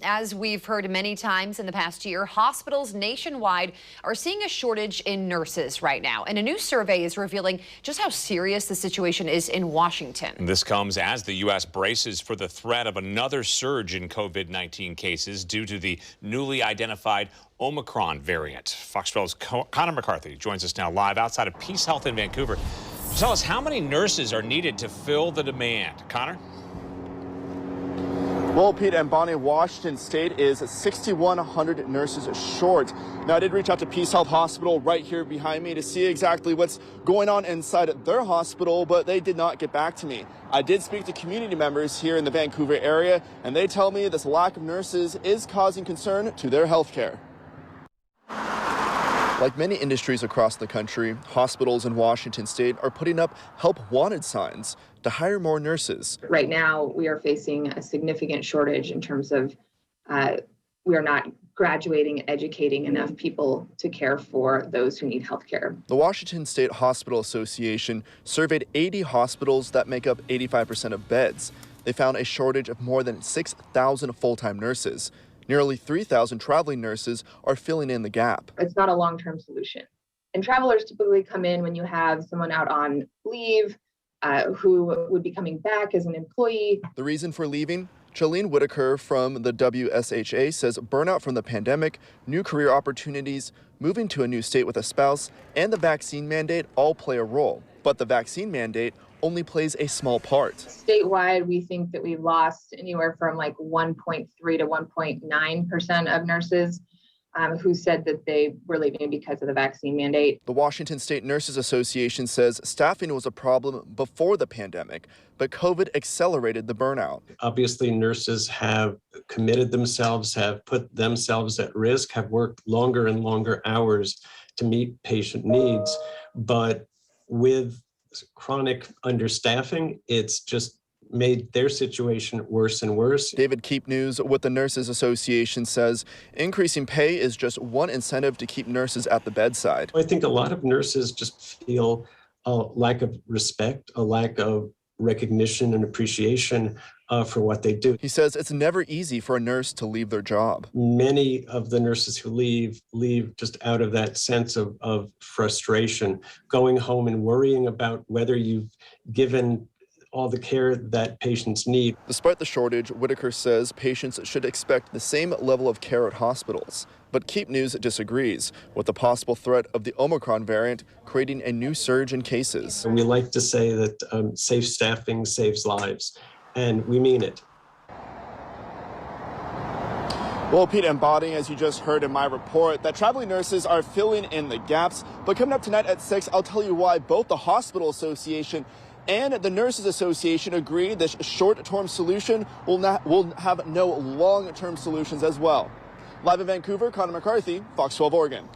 As we've heard many times in the past year, hospitals nationwide are seeing a shortage in nurses right now. And a new survey is revealing just how serious the situation is in Washington. This comes as the U.S. braces for the threat of another surge in COVID-19 cases due to the newly identified Omicron variant. Fox 12's Connor McCarthy joins us now live outside of Peace Health in Vancouver. Tell us how many nurses are needed to fill the demand. Connor? Well, Pete and Bonnie, Washington State is 6,100 nurses short. Now, I did reach out to Peace Health Hospital right here behind me to see exactly what's going on inside their hospital, but they did not get back to me. I did speak to community members here in the Vancouver area, and they tell me this lack of nurses is causing concern to their health care. Like many industries across the country, hospitals in Washington State are putting up help wanted signs to hire more nurses. Right now, we are facing a significant shortage in terms of we are not graduating, educating enough people to care for those who need health care. The Washington State Hospital Association surveyed 80 hospitals that make up 85% of beds. They found a shortage of more than 6,000 full-time nurses. Nearly 3,000 traveling nurses are filling in the gap. It's not a long-term solution. And travelers typically come in when you have someone out on leave who would be coming back as an employee. The reason for leaving? Chalene Whitaker from the WSHA says burnout from the pandemic, new career opportunities, moving to a new state with a spouse, and the vaccine mandate all play a role. But the vaccine mandate only plays a small part. Statewide, we think that we've lost anywhere from like 1.3 to 1.9% of nurses who said that they were leaving because of the vaccine mandate. The Washington State Nurses Association says staffing was a problem before the pandemic, but COVID accelerated the burnout. Obviously, nurses have committed themselves, have put themselves at risk, have worked longer and longer hours to meet patient needs. But with chronic understaffing, it's just made their situation worse and worse. David Keepnews with the Nurses Association says increasing pay is just one incentive to keep nurses at the bedside. I think a lot of nurses just feel a lack of respect, a lack of recognition and appreciation for what they do. He says it's never easy for a nurse to leave their job. Many of the nurses who leave just out of that sense of frustration, going home and worrying about whether you've given all the care that patients need. Despite the shortage, Whitaker says patients should expect the same level of care at hospitals. But Keepnews disagrees with the possible threat of the Omicron variant creating a new surge in cases. And we like to say that safe staffing saves lives, and we mean it. Well, Pete and Bonnie, as you just heard in my report, that traveling nurses are filling in the gaps. But coming up tonight at 6, I'll tell you why both the Hospital Association and the Nurses Association agree this short-term solution will have no long-term solutions as well. Live in Vancouver, Connor McCarthy, Fox 12 Oregon.